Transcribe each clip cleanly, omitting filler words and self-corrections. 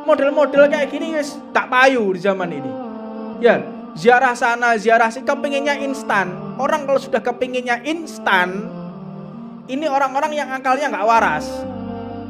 Model-model kayak gini wis tak payu di zaman ini. Ya, ziarah sana, ziarah sini, kepinginnya instan. Orang kalau sudah kepinginnya instan, ini orang-orang yang akalnya nggak waras.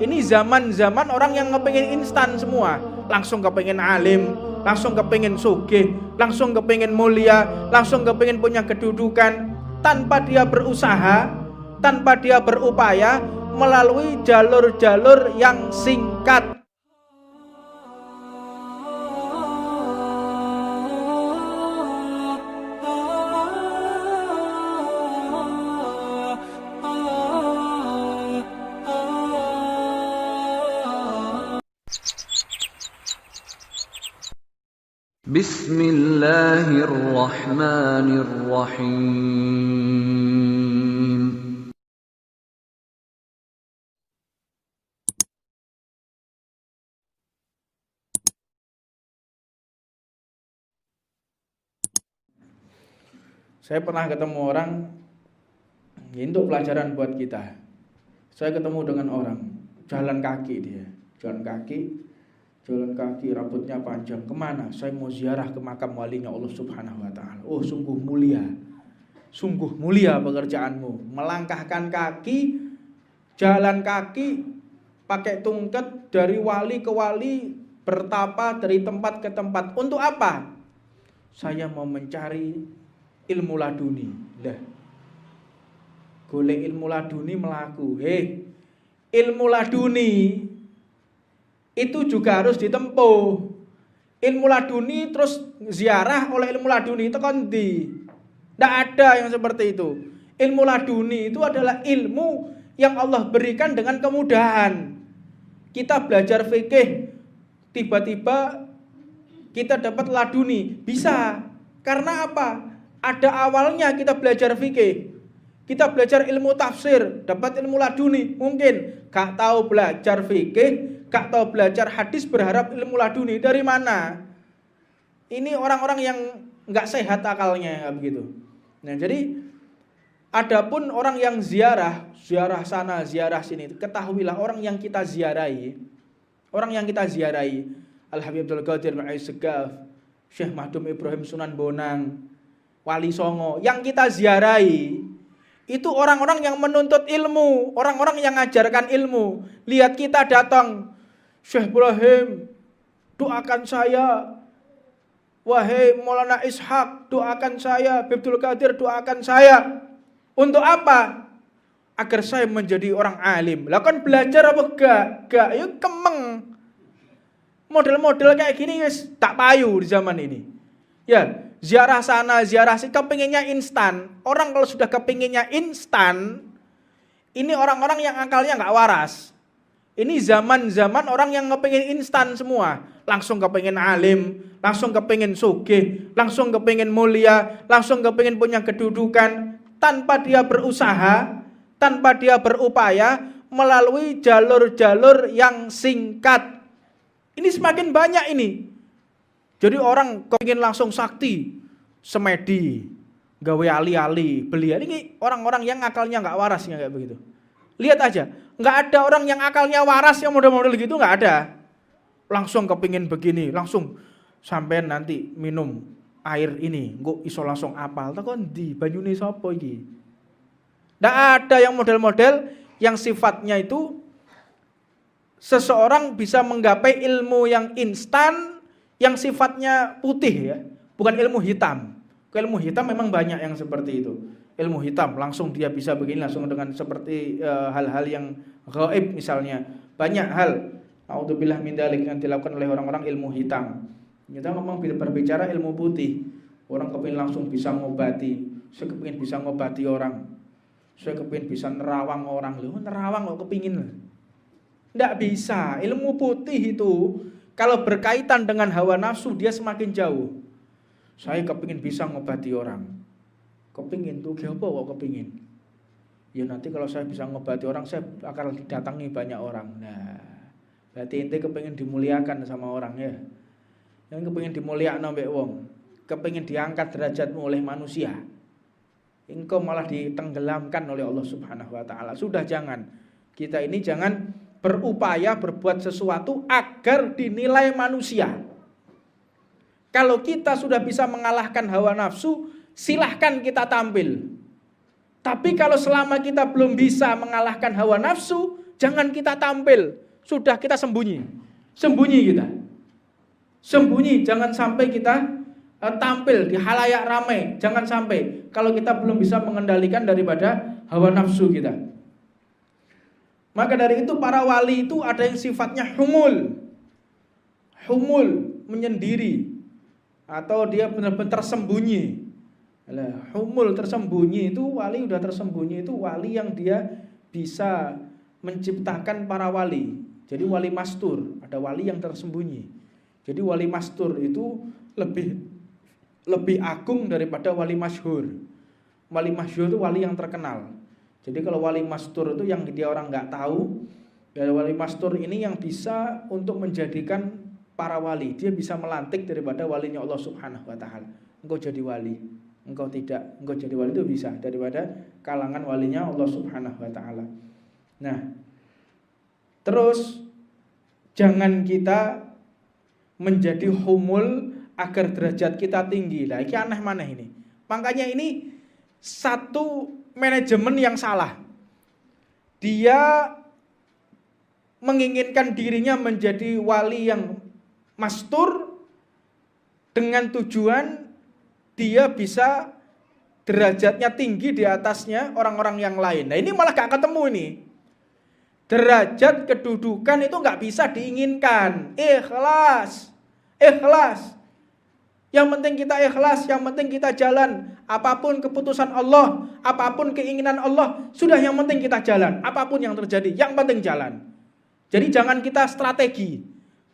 Ini zaman-zaman orang yang kepingin instan semua. Langsung kepingin alim, langsung kepingin sugih, langsung kepingin mulia, langsung kepingin punya kedudukan, tanpa dia berusaha, tanpa dia berupaya melalui jalur-jalur yang singkat. Bismillahirrahmanirrahim. Saya pernah ketemu orang, ini untuk pelajaran buat kita. Saya ketemu dengan orang, jalan kaki dia, jalan kaki, rambutnya panjang. Kemana? Saya mau ziarah ke makam walinya Allah Subhanahu Wa Taala. Oh, sungguh mulia pekerjaanmu. Melangkahkan kaki, jalan kaki, pakai tungket dari wali ke wali, bertapa dari tempat ke tempat. Untuk apa? Saya mau mencari ilmu laduni. Lah, golek ilmu laduni melaku. Ilmu laduni itu juga harus ditempuh. Ilmu laduni terus ziarah oleh ilmu laduni itu kan tidak ada yang seperti itu. Ilmu laduni itu adalah ilmu yang Allah berikan dengan kemudahan. Kita belajar fikih, tiba-tiba kita dapat laduni. Bisa. Karena apa? Ada awalnya kita belajar fikih, kita belajar ilmu tafsir, dapat ilmu laduni. Mungkin gak tahu belajar fikih, gak tahu belajar hadis, berharap ilmu laduni. Dari mana? Ini orang-orang yang gak sehat akalnya, begitu. Nah, jadi adapun orang yang ziarah sana, ziarah sini, ketahuilah orang yang kita ziarahi, Al-Habib Abdul Qadir Al-Segaf, Syekh Mahdum Ibrahim Sunan Bonang, Wali Songo, yang kita ziarahi itu orang-orang yang menuntut ilmu, orang-orang yang mengajarkan ilmu. Lihat kita datang, Syekh Ibrahim, doakan saya. Wahai Maulana Ishaq, doakan saya. Abdul Qadir, doakan saya. Untuk apa? Agar saya menjadi orang alim. Lah kan belajar apa gak? Yuk kemeng. Model-model kayak gini wis tak payu di zaman ini. Ya, ziarah sana, ziarah sini, kepinginnya instan. Orang kalau sudah kepinginnya instan, ini orang-orang yang akalnya nggak waras. Ini zaman-zaman orang yang kepingin instan semua. Langsung kepingin alim, langsung kepingin sugih, langsung kepingin mulia, langsung kepingin punya kedudukan, tanpa dia berusaha, tanpa dia berupaya melalui jalur-jalur yang singkat. Ini semakin banyak ini. Jadi orang kepingin langsung sakti, semedi, gawe ali-ali, beli. Ini orang-orang yang akalnya nggak waras, kayak begitu. Lihat aja, nggak ada orang yang akalnya waras yang model-model gitu, nggak ada. Langsung kepingin begini, langsung sampai nanti minum air ini, kok iso langsung apal. Takon di banyune sapa iki? Nggak ada yang model-model yang sifatnya itu seseorang bisa menggapai ilmu yang instan, yang sifatnya putih ya, bukan ilmu hitam. Ilmu hitam memang banyak yang seperti itu. Ilmu hitam langsung dia bisa begini, langsung dengan seperti hal-hal yang gaib misalnya. Banyak hal, naudzubillah min dzalik, yang dilakukan oleh orang-orang ilmu hitam. Kita ngomong berbicara ilmu putih. Orang kepingin langsung bisa ngobati. Saya kepingin bisa ngobati orang. Saya kepingin bisa nerawang orang. Loh, nerawang kok kepingin? Tidak bisa. Ilmu putih itu kalau berkaitan dengan hawa nafsu dia semakin jauh. Saya kepingin bisa ngobati orang. Kepingin tuh apa kok kepingin? Ya nanti kalau saya bisa ngobati orang, saya akan didatangi banyak orang. Nah, berarti ente kepingin dimuliakan sama orang ya. Yang kepingin dimuliakan sampai wong, kepingin diangkat derajatmu oleh manusia. Engkau malah ditenggelamkan oleh Allah Subhanahu wa taala. Sudah jangan. Kita ini jangan berupaya berbuat sesuatu agar dinilai manusia. Kalau kita sudah bisa mengalahkan hawa nafsu, silahkan kita tampil. Tapi kalau selama kita belum bisa mengalahkan hawa nafsu, jangan kita tampil. Sudah kita sembunyi. Sembunyi kita. Sembunyi, jangan sampai kita tampil di halayak ramai. Jangan sampai kalau kita belum bisa mengendalikan daripada hawa nafsu kita. Maka dari itu para wali itu ada yang sifatnya humul. Humul, menyendiri. Atau dia benar-benar tersembunyi. Humul, tersembunyi itu wali, udah tersembunyi itu wali yang dia bisa menciptakan para wali. Jadi wali mastur, ada wali yang tersembunyi. Jadi wali mastur itu lebih agung daripada wali masyhur. Wali masyhur itu wali yang terkenal. Jadi kalau wali mastur itu yang dia orang nggak tahu, ya wali mastur ini yang bisa untuk menjadikan para wali. Dia bisa melantik daripada walinya Allah Subhanahu wa taala. Engkau jadi wali, engkau tidak, engkau jadi wali itu bisa daripada kalangan walinya Allah Subhanahu wa taala. Nah, terus jangan kita menjadi humul agar derajat kita tinggi. Lah iki aneh maneh ini. Makanya ini satu manajemen yang salah. Dia menginginkan dirinya menjadi wali yang mastur dengan tujuan dia bisa derajatnya tinggi di atasnya orang-orang yang lain. Nah ini malah gak ketemu ini. Derajat kedudukan itu gak bisa diinginkan. Ikhlas. Ikhlas. Yang penting kita ikhlas, yang penting kita jalan. Apapun keputusan Allah, apapun keinginan Allah, sudah yang penting kita jalan. Apapun yang terjadi, yang penting jalan. Jadi jangan kita strategi.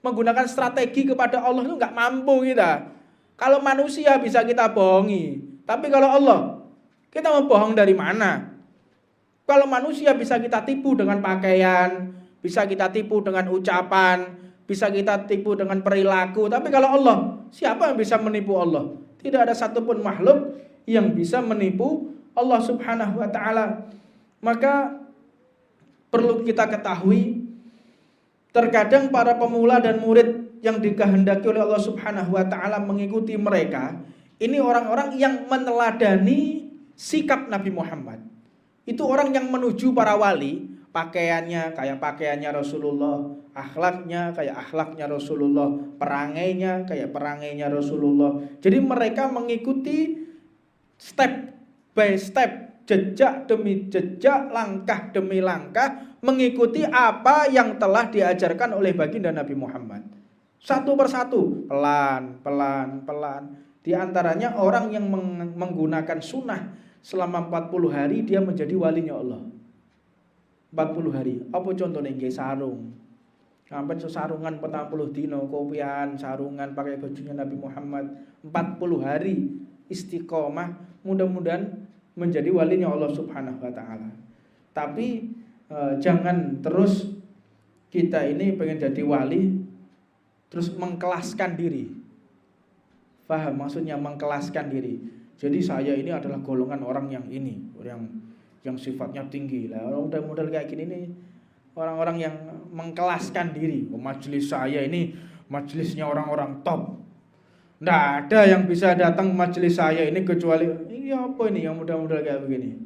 Menggunakan strategi kepada Allah itu nggak mampu kita. Kalau manusia bisa kita bohongi, tapi kalau Allah, kita mau bohong dari mana? Kalau manusia bisa kita tipu dengan pakaian, bisa kita tipu dengan ucapan, bisa kita tipu dengan perilaku, tapi kalau Allah, siapa yang bisa menipu Allah? Tidak ada satupun makhluk yang bisa menipu Allah Subhanahu wa taala. Maka perlu kita ketahui, terkadang para pemula dan murid yang dikehendaki oleh Allah Subhanahu wa taala mengikuti mereka, ini orang-orang yang meneladani sikap Nabi Muhammad. Itu orang yang menuju para wali, pakaiannya kayak pakaiannya Rasulullah, akhlaknya kayak akhlaknya Rasulullah, perangainya kayak perangainya Rasulullah. Jadi mereka mengikuti step by step, jejak demi jejak, langkah demi langkah, mengikuti apa yang telah diajarkan oleh baginda Nabi Muhammad. Satu persatu, pelan. Di antaranya orang yang menggunakan sunnah selama 40 hari dia menjadi walinya Allah. 40 hari. Apa contohnya? Nggih sarung. Sampai sarungan 40 dino, kopian, sarungan pakai bajunya Nabi Muhammad. 40 hari istiqomah, mudah-mudahan menjadi walinya Allah Subhanahu wa taala. Tapi jangan terus kita ini pengen jadi wali terus mengkelaskan diri. Paham maksudnya mengkelaskan diri. Jadi saya ini adalah golongan orang yang ini, yang sifatnya tinggi. Lah orang model kayak gini nih, orang-orang yang mengkelaskan diri. Majelis saya ini majelisnya orang-orang top. Nggak ada yang bisa datang majelis saya ini kecuali ini apa ini yang model-model kayak begini.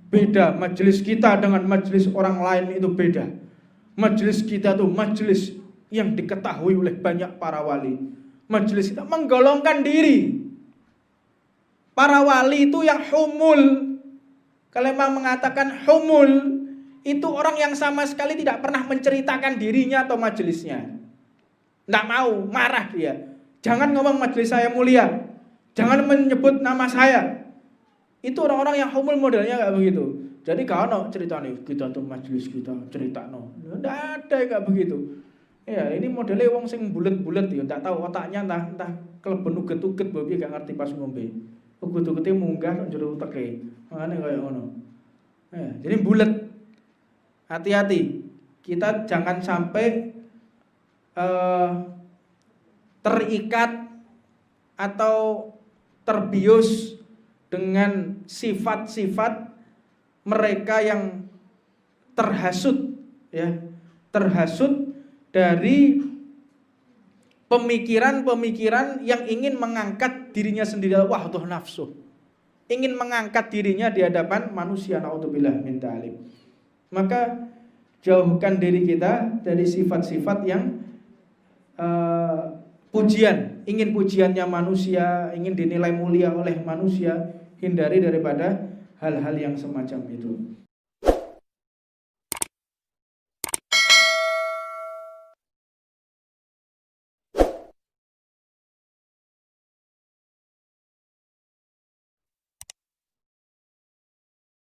Beda majelis kita dengan majelis orang lain itu beda. Majelis kita tuh majelis yang diketahui oleh banyak para wali. Majelis kita menggolongkan diri. Para wali itu yang humul. Kalau memang mengatakan humul, itu orang yang sama sekali tidak pernah menceritakan dirinya atau majelisnya. Nggak mau, marah dia. Jangan ngomong majelis saya mulia. Jangan menyebut nama saya. Itu orang-orang yang humul modelnya nggak begitu. Jadi kalau cerita nih kita tuh majelis kita cerita nggak ada nggak begitu. Ya ini modelnya wong sing bulet-bulet ya, nggak tahu otaknya entah keleben uget-uget babi gak ngerti pas ngombe. Uget-ugetnya munggah jero uteke. Makane kayak ngono. Ya, jadi bulet. Hati-hati. Kita jangan sampai terikat atau terbius dengan sifat-sifat mereka yang terhasut ya, terhasut dari pemikiran-pemikiran yang ingin mengangkat dirinya sendiri, wah tuh nafsu, ingin mengangkat dirinya di hadapan manusia, naudzubillah min dzalik. Maka jauhkan diri kita dari sifat-sifat yang pujian, ingin pujiannya manusia, ingin dinilai mulia oleh manusia. Hindari daripada hal-hal yang semacam itu.